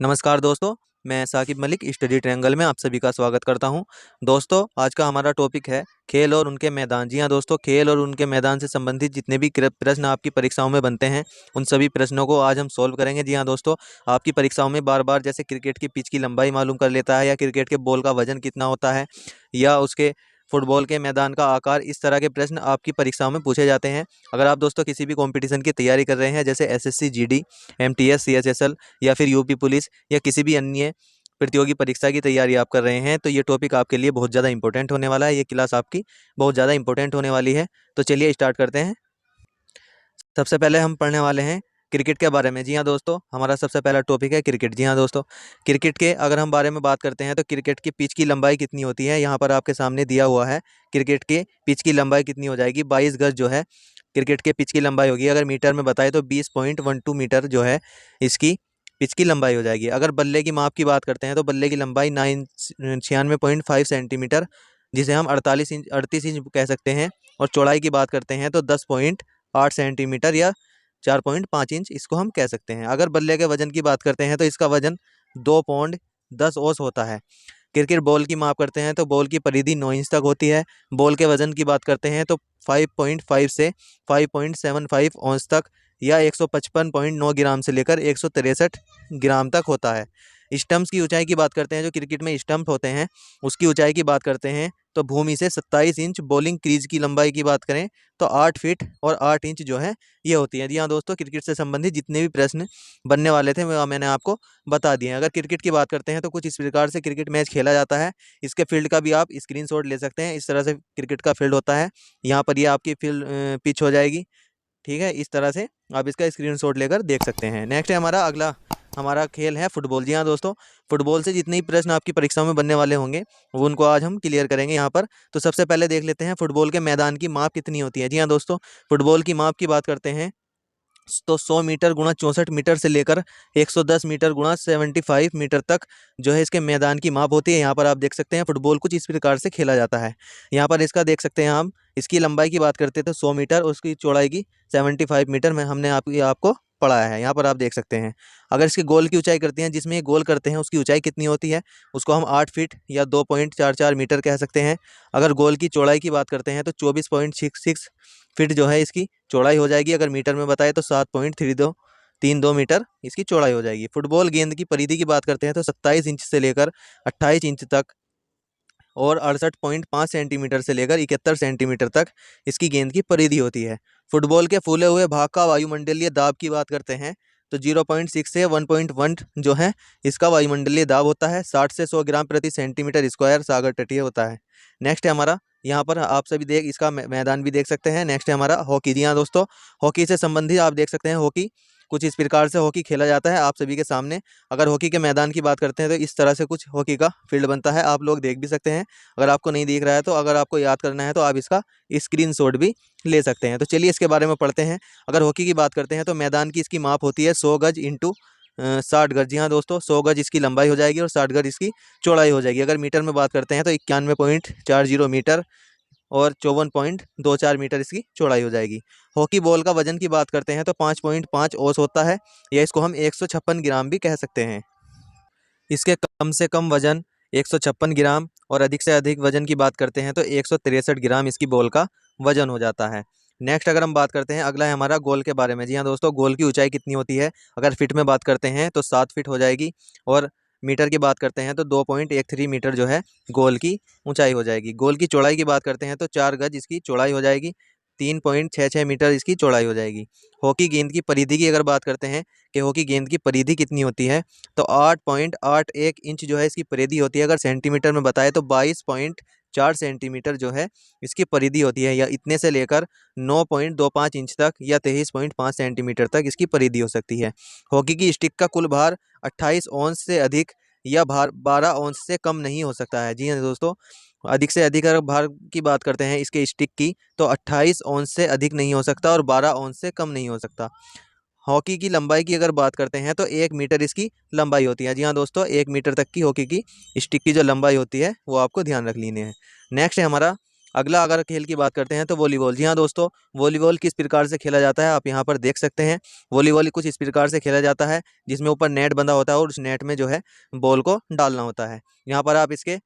नमस्कार दोस्तों, मैं साकिब मलिक स्टडी ट्रायंगल में आप सभी का स्वागत करता हूं। दोस्तों, आज का हमारा टॉपिक है खेल और उनके मैदान। जी हां दोस्तों, खेल और उनके मैदान से संबंधित जितने भी प्रश्न आपकी परीक्षाओं में बनते हैं, उन सभी प्रश्नों को आज हम सॉल्व करेंगे। जी हां दोस्तों, आपकी परीक्षाओं में बार बार जैसे क्रिकेट की पिच की लंबाई मालूम कर लेता है, या क्रिकेट के बॉल का वजन कितना होता है, या उसके फुटबॉल के मैदान का आकार, इस तरह के प्रश्न आपकी परीक्षाओं में पूछे जाते हैं। अगर आप दोस्तों किसी भी कंपटीशन की तैयारी कर रहे हैं, जैसे एसएससी, जीडी, एमटीएस, सीएचएसएल या फिर यूपी पुलिस या किसी भी अन्य प्रतियोगी परीक्षा की तैयारी आप कर रहे हैं, तो ये टॉपिक आपके लिए बहुत ज़्यादा इंपॉर्टेंट होने वाला है। ये क्लास आपकी बहुत ज़्यादा इंपॉर्टेंट होने वाली है। तो चलिए स्टार्ट करते हैं। सबसे पहले हम पढ़ने वाले हैं क्रिकेट के बारे में। जी हाँ दोस्तों, हमारा सबसे पहला टॉपिक है क्रिकेट। जी हाँ दोस्तों, क्रिकेट के अगर हम बारे में बात करते हैं तो क्रिकेट की पिच की लंबाई कितनी होती है, यहाँ पर आपके सामने दिया हुआ है। क्रिकेट के पिच की लंबाई कितनी हो जाएगी? 22 गज जो है क्रिकेट के पिच की लंबाई होगी। अगर मीटर में बताए तो 20.12 मीटर जो है इसकी पिच की लंबाई हो जाएगी। अगर बल्ले की माप की बात करते हैं तो बल्ले की लंबाई 96.5 सेंटीमीटर, जिसे हम 38 इंच कह सकते हैं। और चौड़ाई की बात करते हैं तो 10.8 सेंटीमीटर या 4.5 इंच इसको हम कह सकते हैं। अगर बल्ले के वजन की बात करते हैं तो इसका वजन 2 पौंड 10 औंस होता है। क्रिकेट बॉल की माप करते हैं तो बॉल की परिधि 9 इंच तक होती है। बॉल के वजन की बात करते हैं तो 5.5 से 5.75 औंस तक, या 155.9 ग्राम से लेकर 163 ग्राम तक होता है। स्टंप्स की ऊंचाई की बात करते हैं, जो क्रिकेट में स्टंप होते हैं उसकी ऊंचाई की बात करते हैं तो भूमि से 27 इंच। बॉलिंग क्रीज की लंबाई की बात करें तो 8 फीट और 8 इंच जो है ये होती है। जी हाँ दोस्तों, क्रिकेट से संबंधित जितने भी प्रश्न बनने वाले थे वो मैंने आपको बता दिए हैं। अगर क्रिकेट की बात करते हैं तो कुछ इस प्रकार से क्रिकेट मैच खेला जाता है। इसके फील्ड का भी आप स्क्रीनशॉट ले सकते हैं। इस तरह से क्रिकेट का फील्ड होता है। यहाँ पर ये आपकी फील्ड पिच हो जाएगी। ठीक है, इस तरह से आप इसका स्क्रीनशॉट लेकर देख सकते हैं। नेक्स्ट है हमारा अगला हमारा खेल है फुटबॉल। जी हाँ दोस्तों, फुटबॉल से जितने भी प्रश्न आपकी परीक्षा में बनने वाले होंगे वो उनको आज हम क्लियर करेंगे यहाँ पर। तो सबसे पहले देख लेते हैं फुटबॉल के मैदान की माप कितनी होती है। जी हाँ दोस्तों, फुटबॉल की माप की बात करते हैं तो 100 मीटर गुणा 64 मीटर से लेकर 110 मीटर गुणा 75 मीटर तक जो है इसके मैदान की माप होती है। यहाँ पर आप देख सकते हैं फुटबॉल कुछ इस प्रकार से खेला जाता है। यहाँ पर इसका देख सकते हैं हम। इसकी लंबाई की बात करते हैं तो 100 मीटर, उसकी चौड़ाई की 75 मीटर में हमने आपको पढ़ाया है। यहाँ पर आप देख सकते हैं। अगर इसके गोल की ऊंचाई करते हैं, जिसमें ये गोल करते हैं उसकी ऊंचाई कितनी होती है, उसको हम 8 फीट या 2.44 मीटर कह सकते हैं। अगर गोल की चौड़ाई की बात करते हैं तो 24.66 फीट जो है इसकी चौड़ाई हो जाएगी। अगर मीटर में बताए तो 7.32 मीटर इसकी चौड़ाई हो जाएगी। फुटबॉल गेंद की परिधि की बात करते हैं तो 27 इंच से लेकर 28 इंच तक, और 68.5 सेंटीमीटर से लेकर 71 सेंटीमीटर तक इसकी गेंद की परिधि होती है। फुटबॉल के फूले हुए भाग का वायुमंडलीय दाब की बात करते हैं तो 0.6 से 1.1 जो है इसका वायुमंडलीय दाब होता है। 60 से 100 ग्राम प्रति सेंटीमीटर स्क्वायर सागर तटीय होता है। नेक्स्ट है हमारा, यहाँ पर आप सभी देख इसका मैदान भी देख सकते हैं। नेक्स्ट है हमारा हॉकी। जी हाँ दोस्तों, हॉकी से संबंधित आप देख सकते हैं। हॉकी कुछ इस प्रकार से हॉकी खेला जाता है आप सभी के सामने। अगर हॉकी के मैदान की बात करते हैं तो इस तरह से कुछ हॉकी का फील्ड बनता है। आप लोग देख भी सकते हैं। अगर आपको नहीं दिख रहा है तो अगर आपको याद करना है तो आप इसका स्क्रीनशॉट भी ले सकते हैं। तो चलिए इसके बारे में पढ़ते हैं। अगर हॉकी की बात करते हैं तो मैदान की इसकी माप होती है 100 गज इंटू 60 गज। जी हाँ दोस्तों, 100 गज इसकी लंबाई हो जाएगी और 60 गज इसकी चौड़ाई हो जाएगी। अगर मीटर में बात करते हैं तो 91.40 मीटर और 54.24 मीटर इसकी चौड़ाई हो जाएगी। हॉकी बॉल का वजन की बात करते हैं तो 5.5 औंस होता है, या इसको हम 156 ग्राम भी कह सकते हैं। इसके कम से कम वजन 156 ग्राम और अधिक से अधिक वजन की बात करते हैं तो 163 ग्राम इसकी बॉल का वजन हो जाता है। नेक्स्ट अगर हम बात करते हैं, अगला है हमारा गोल के बारे में। जी हाँ दोस्तों, गोल की ऊंचाई कितनी होती है? अगर फिट में बात करते हैं तो 7 फीट हो जाएगी, और मीटर की बात करते हैं तो 2.13 मीटर जो है गोल की ऊंचाई हो जाएगी। गोल की चौड़ाई की बात करते हैं तो 4 गज इसकी चौड़ाई हो जाएगी। 3.66 मीटर इसकी चौड़ाई हो जाएगी। हॉकी गेंद की परिधि की अगर बात करते हैं कि हॉकी गेंद की परिधि कितनी होती है, तो 8.81 इंच जो है इसकी परिधि होती है। अगर सेंटीमीटर में बताए तो 22.4 सेंटीमीटर जो है इसकी परिधि होती है, या इतने से लेकर 9.25 इंच तक या 23.5 सेंटीमीटर तक इसकी परिधि हो सकती है। हॉकी की स्टिक का कुल भार 28 औंस से अधिक या भार 12 औंस से कम नहीं हो सकता है। जी हाँ दोस्तों, अधिक से अधिक अगर भार की बात करते हैं इसके स्टिक की तो 28 औंस से अधिक नहीं हो सकता और 12 औंस से कम नहीं हो सकता। हॉकी की लंबाई की अगर बात करते हैं तो 1 मीटर इसकी लंबाई होती है। जी हाँ दोस्तों, 1 मीटर तक की हॉकी की स्टिक की जो लंबाई होती है वो आपको ध्यान रख लेनी है। नेक्स्ट है हमारा अगला अगर खेल की बात करते हैं तो वॉलीबॉल। जी हाँ दोस्तों, वॉलीबॉल किस प्रकार से खेला जाता है आप यहाँ पर देख सकते हैं। वॉलीबॉल कुछ इस प्रकार से खेला जाता है जिसमें ऊपर नेट बंधा होता है और उस नेट में जो है बॉल को डालना होता है। यहाँ पर आप इसके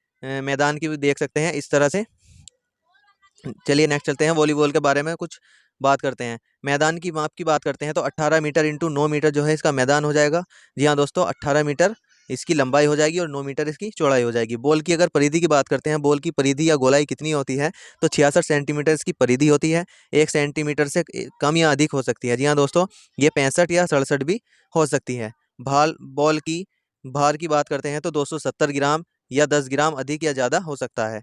मैदान की भी देख सकते हैं इस तरह से। चलिए नेक्स्ट चलते हैं, वॉलीबॉल के बारे में कुछ बात करते हैं। मैदान की माप की बात करते हैं तो 18 मीटर इंटू 9 मीटर जो है इसका मैदान हो जाएगा। जी हाँ दोस्तों, 18 मीटर इसकी लंबाई हो जाएगी और 9 मीटर इसकी चौड़ाई हो जाएगी। बॉल की अगर परिधि की बात करते हैं, बॉल की परिधि या गोलाई कितनी होती है तो 66 सेंटीमीटर इसकी परिधि होती है। 1 सेंटीमीटर से कम या अधिक हो सकती है। जी हाँ दोस्तों, ये 65 या 67 भी हो सकती है। बॉल की भार की बात करते हैं तो 270 ग्राम या 10 ग्राम अधिक या ज़्यादा हो सकता है।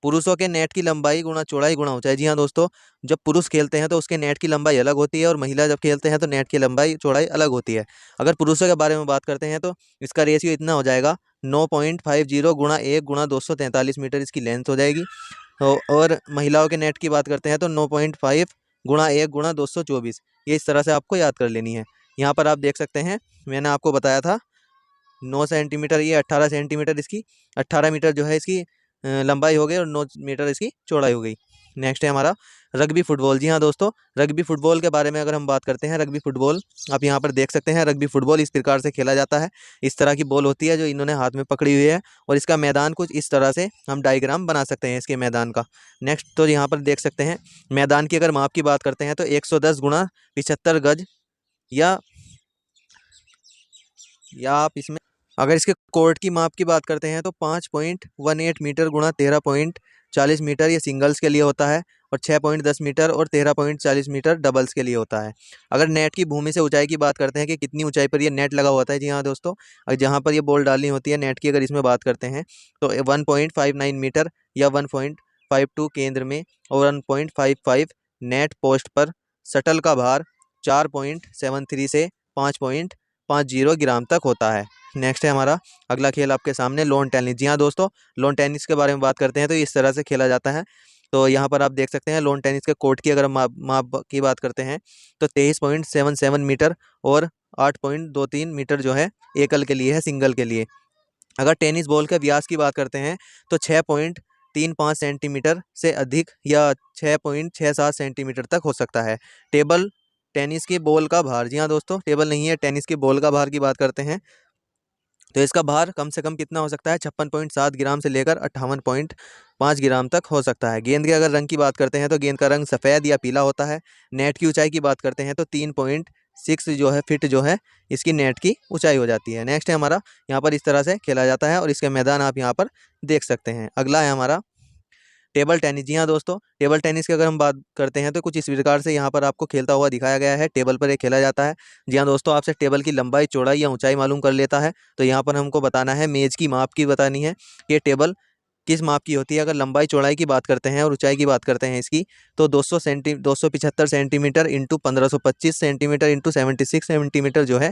पुरुषों के नेट की लंबाई गुणा चौड़ाई गुणा ऊंचाई। जी हाँ दोस्तों, जब पुरुष खेलते हैं तो उसके नेट की लंबाई अलग होती है और महिला जब खेलते हैं तो नेट की लंबाई चौड़ाई अलग होती है। अगर पुरुषों के बारे में बात करते हैं तो इसका रेशियो इतना हो जाएगा 9.50 गुणा 1 गुणा 243 मीटर इसकी लेंथ हो जाएगी। और महिलाओं के नेट की बात करते हैं तो 9.5 गुणा 1 गुणा 224। ये इस तरह से आपको याद कर लेनी है। यहाँ पर आप देख सकते हैं, मैंने आपको बताया था 9 सेंटीमीटर, ये 18 सेंटीमीटर इसकी 18 मीटर जो है इसकी लंबाई हो गई और 9 मीटर इसकी चौड़ाई हो गई। नेक्स्ट है हमारा रग्बी फुटबॉल। जी हाँ दोस्तों, रग्बी फुटबॉल के बारे में अगर हम बात करते हैं, रग्बी फुटबॉल आप यहाँ पर देख सकते हैं। रग्बी फुटबॉल इस प्रकार से खेला जाता है। इस तरह की बॉल होती है जो इन्होंने हाथ में पकड़ी हुई है और इसका मैदान कुछ इस तरह से हम डायग्राम बना सकते हैं इसके मैदान का। नेक्स्ट तो यहाँ पर देख सकते हैं, मैदान की अगर माप की बात करते हैं तो 110 गुणा 75 गज या आप इसमें अगर इसके कोर्ट की माप की बात करते हैं तो 5.18 मीटर गुणा 13.40 मीटर ये सिंगल्स के लिए होता है और 6.10 मीटर और 13.40 मीटर डबल्स के लिए होता है। अगर नेट की भूमि से ऊंचाई की बात करते हैं कि कितनी ऊंचाई पर ये नेट लगा होता है, जी हाँ दोस्तों, अगर जहाँ पर ये बॉल डालनी होती है नेट की अगर इसमें बात करते हैं तो 1.59 मीटर या 1.52 केंद्र में और 1.55 नेट पोस्ट पर शटल का भार 4.73 से 5.50 ग्राम तक होता है। नेक्स्ट है हमारा अगला खेल आपके सामने लॉन टेनिस। जी हाँ दोस्तों, लॉन टेनिस के बारे में बात करते हैं तो इस तरह से खेला जाता है। तो यहाँ पर आप देख सकते हैं लॉन टेनिस के कोर्ट की अगर हम माप की बात करते हैं तो 23.77 मीटर और 8.23 मीटर जो है एकल के लिए है, सिंगल के लिए। अगर टेनिस बॉल के व्यास की बात करते हैं तो 6.35 सेंटीमीटर से अधिक या 6.67 सेंटीमीटर तक हो सकता है। टेबल टेनिस की बॉल का भार। जी हाँ दोस्तों, टेबल नहीं है, टेनिस की बॉल का भार की बात करते हैं तो इसका भार कम से कम कितना हो सकता है, 56.7 ग्राम से लेकर 58.5 ग्राम तक हो सकता है। गेंद के अगर रंग की बात करते हैं तो गेंद का रंग सफ़ेद या पीला होता है। नेट की ऊंचाई की बात करते हैं तो 3.6 जो है फिट जो है इसकी नेट की ऊंचाई हो जाती है। नेक्स्ट है हमारा, यहाँ पर इस तरह से खेला जाता है और इसके मैदान आप यहाँ पर देख सकते हैं। अगला है हमारा टेबल टेनिस। जी हाँ दोस्तों, टेबल टेनिस की अगर हम बात करते हैं तो कुछ इस प्रकार से यहाँ पर आपको खेलता हुआ दिखाया गया है। टेबल पर ये खेला जाता है। जी हाँ दोस्तों, आपसे टेबल की लंबाई चौड़ाई या ऊंचाई मालूम कर लेता है तो यहाँ पर हमको बताना है, मेज की माप की बतानी है कि ये टेबल किस माप की होती है। अगर लंबाई चौड़ाई की बात करते हैं और ऊंचाई की बात करते हैं इसकी तो 275 centimetre into 1525 centimetre into 76 centimetre जो है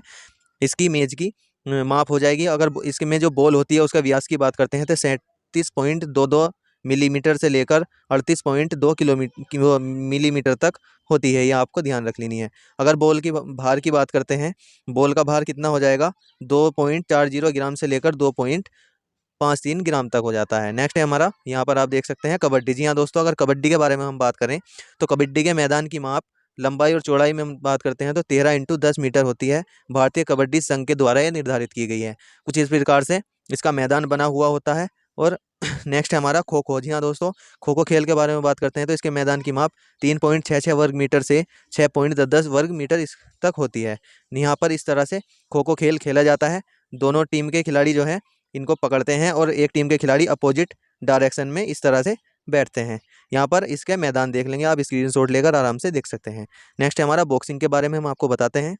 इसकी मेज की माप हो जाएगी। अगर इसके में जो बॉल होती है उसका व्यास की बात करते हैं तो 37.22 मिलीमीटर से लेकर 38.2 मिलीमीटर तक होती है। यह आपको ध्यान रख लेनी है। अगर बॉल की भार की बात करते हैं, बॉल का भार कितना हो जाएगा 2.40 ग्राम से लेकर 2.53 ग्राम तक हो जाता है। नेक्स्ट है हमारा, यहाँ पर आप देख सकते हैं कबड्डी। जी हाँ दोस्तों, अगर कबड्डी के बारे में हम बात करें तो कबड्डी के मैदान की माप लंबाई और चौड़ाई में हम बात करते हैं तो 13x10 मीटर होती है। भारतीय कबड्डी संघ के द्वारा यह निर्धारित की गई है। कुछ इस प्रकार से इसका मैदान बना हुआ होता है। और नेक्स्ट है हमारा खो खो। जी हाँ दोस्तों, खो खो खेल के बारे में बात करते हैं तो इसके मैदान की माप 3.66 वर्ग मीटर से 6.10 वर्ग मीटर इस तक होती है। यहाँ पर इस तरह से खो खो खेल खेला जाता है। दोनों टीम के खिलाड़ी जो है इनको पकड़ते हैं और एक टीम के खिलाड़ी अपोजिट डायरेक्शन में इस तरह से बैठते हैं। यहाँ पर इसके मैदान देख लेंगे आप, स्क्रीनशॉट लेकर आराम से देख सकते हैं। नेक्स्ट है हमारा बॉक्सिंग के बारे में हम आपको बताते हैं।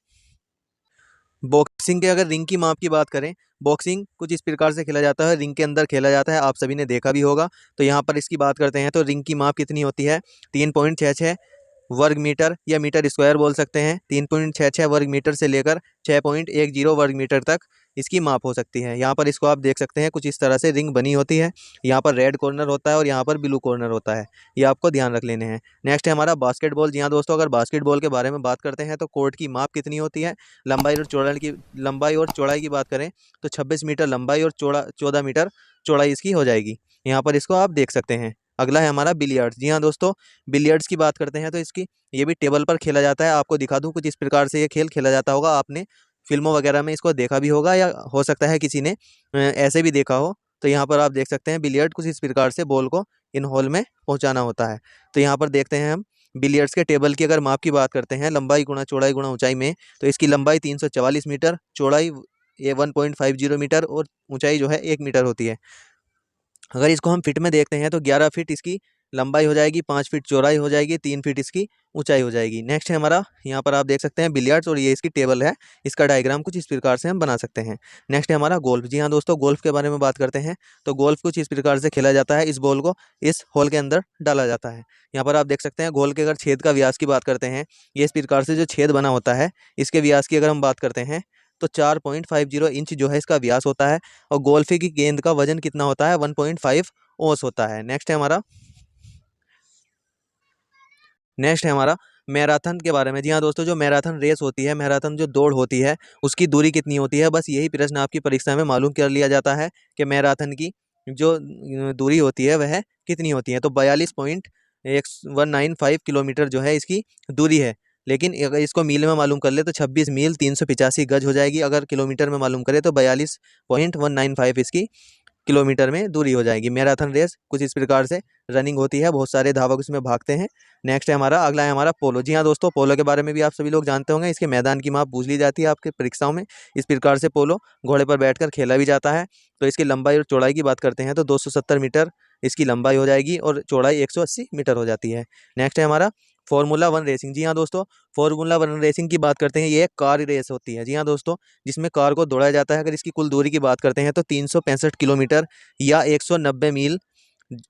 बॉक्सिंग के अगर रिंग की माप की बात करें, बॉक्सिंग कुछ इस प्रकार से खेला जाता है, रिंग के अंदर खेला जाता है, आप सभी ने देखा भी होगा। तो यहाँ पर इसकी बात करते हैं तो रिंग की माप कितनी होती है 3.66 वर्ग मीटर या मीटर स्क्वायर बोल सकते हैं। 3.66 वर्ग मीटर से लेकर 6.10 वर्ग मीटर तक इसकी माप हो सकती है। यहाँ पर इसको आप देख सकते हैं, कुछ इस तरह से रिंग बनी होती है। यहाँ पर रेड कॉर्नर होता है और यहाँ पर ब्लू कॉर्नर होता है, ये आपको ध्यान रख लेने हैं। नेक्स्ट है हमारा बास्केटबॉल। जी हाँ दोस्तों, अगर बास्केटबॉल के बारे में बात करते हैं तो कोर्ट की माप कितनी होती है, लंबाई और चौड़ाई की बात करें तो 26 मीटर लंबाई और 14 मीटर चौड़ाई इसकी हो जाएगी। यहाँ पर इसको आप देख सकते हैं। अगला है हमारा बिलियर्ड्स। जी हाँ दोस्तों, बिलियर्ड्स की बात करते हैं तो इसकी ये भी टेबल पर खेला जाता है। आपको दिखा दूँ, कुछ इस प्रकार से ये खेल खेला जाता होगा। आपने फिल्मों वगैरह में इसको देखा भी होगा, या हो सकता है किसी ने ऐसे भी देखा हो। तो यहाँ पर आप देख सकते हैं बिलियर्ड कुछ इस प्रकार से बॉल को इन होल में पहुँचाना होता है। तो यहाँ पर देखते हैं हम बिलियर्ड्स के टेबल की अगर माप की बात करते हैं, लंबाई गुणा चौड़ाई गुणा ऊंचाई में, तो इसकी लंबाई 344 मीटर, चौड़ाई ये 1.50 मीटर और ऊंचाई जो है 1 मीटर होती है। अगर इसको हम फिट में देखते हैं तो 11 फीट इसकी लंबाई हो जाएगी, 5 फीट चौड़ाई हो जाएगी, 3 फीट इसकी ऊंचाई हो जाएगी। नेक्स्ट है हमारा, यहाँ पर आप देख सकते हैं बिलियर्ड्स और ये इसकी टेबल है। इसका डायग्राम कुछ इस प्रकार से हम बना सकते हैं। नेक्स्ट है हमारा गोल्फ। जी हाँ दोस्तों, गोल्फ के बारे में बात करते हैं तो गोल्फ कुछ इस प्रकार से खेला जाता है। इस बॉल को इस होल के अंदर डाला जाता है। यहाँ पर आप देख सकते हैं गोल के अगर छेद का व्यास की बात करते हैं, ये इस प्रकार से जो छेद बना होता है, इसके व्यास की अगर हम बात करते हैं तो 4.50 इंच जो है इसका व्यास होता है। और गोल्फ की गेंद का वजन कितना होता है, 1.5 ओस होता है। नेक्स्ट है हमारा मैराथन के बारे में। जी हाँ दोस्तों, जो मैराथन रेस होती है, मैराथन जो दौड़ होती है, उसकी दूरी कितनी होती है, बस यही प्रश्न आपकी परीक्षा में मालूम कर लिया जाता है कि मैराथन की जो दूरी होती है वह कितनी होती है। तो 42.195 किलोमीटर जो है इसकी दूरी है। लेकिन अगर इसको मील में मालूम कर ले तो 26 मील 385 गज हो जाएगी। अगर किलोमीटर में मालूम करें तो 42.195 इसकी किलोमीटर में दूरी हो जाएगी। मैराथन रेस कुछ इस प्रकार से रनिंग होती है, बहुत सारे धावक इसमें भागते हैं। नेक्स्ट है हमारा, अगला है हमारा पोलो। जी हाँ दोस्तों, पोलो के बारे में भी आप सभी लोग जानते होंगे। इसके मैदान की माप पूछ ली जाती है आपके परीक्षाओं में। इस प्रकार से पोलो घोड़े पर बैठकर खेला भी जाता है। तो इसकी लंबाई और चौड़ाई की बात करते हैं तो 270 मीटर इसकी लंबाई हो जाएगी और चौड़ाई 180 मीटर हो जाती है। नेक्स्ट है हमारा फॉर्मूला 1 रेसिंग। जी हाँ दोस्तों, फॉर्मूला 1 रेसिंग की बात करते हैं, ये एक कार रेस होती है। जी हाँ दोस्तों, जिसमें कार को दौड़ाया जाता है। अगर इसकी कुल दूरी की बात करते हैं तो 365 किलोमीटर या 190 मील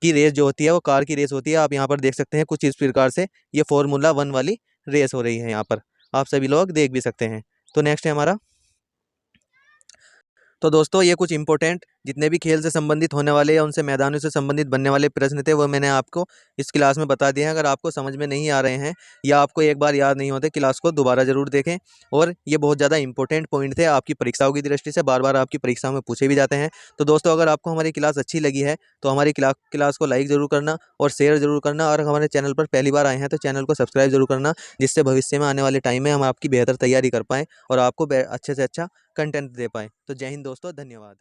की रेस जो होती है वो कार की रेस होती है। आप यहाँ पर देख सकते हैं कुछ इस प्रकार से ये फॉर्मूला 1 वाली रेस हो रही है। यहाँ पर आप सभी लोग देख भी सकते हैं। तो नेक्स्ट है हमारा, तो दोस्तों ये कुछ इंपॉर्टेंट जितने भी खेल से संबंधित होने वाले या उनसे मैदानों से संबंधित बनने वाले प्रश्न थे वो मैंने आपको इस क्लास में बता दिए हैं। अगर आपको समझ में नहीं आ रहे हैं या आपको एक बार याद नहीं होते, क्लास को दोबारा जरूर देखें। और ये बहुत ज़्यादा इंपॉर्टेंट पॉइंट थे आपकी परीक्षाओं की दृष्टि से, बार बार आपकी परीक्षाओं में पूछे भी जाते हैं। तो दोस्तों अगर आपको हमारी क्लास अच्छी लगी है तो हमारी क्लास को लाइक ज़रूर करना और शेयर ज़रूर करना। और हमारे चैनल पर पहली बार आए हैं तो चैनल को सब्सक्राइब जरूर करना, जिससे भविष्य में आने वाले टाइम में हम आपकी बेहतर तैयारी कर पाएँ और आपको अच्छे से अच्छा कंटेंट दे पाएँ। तो जय हिंद दोस्तों, धन्यवाद।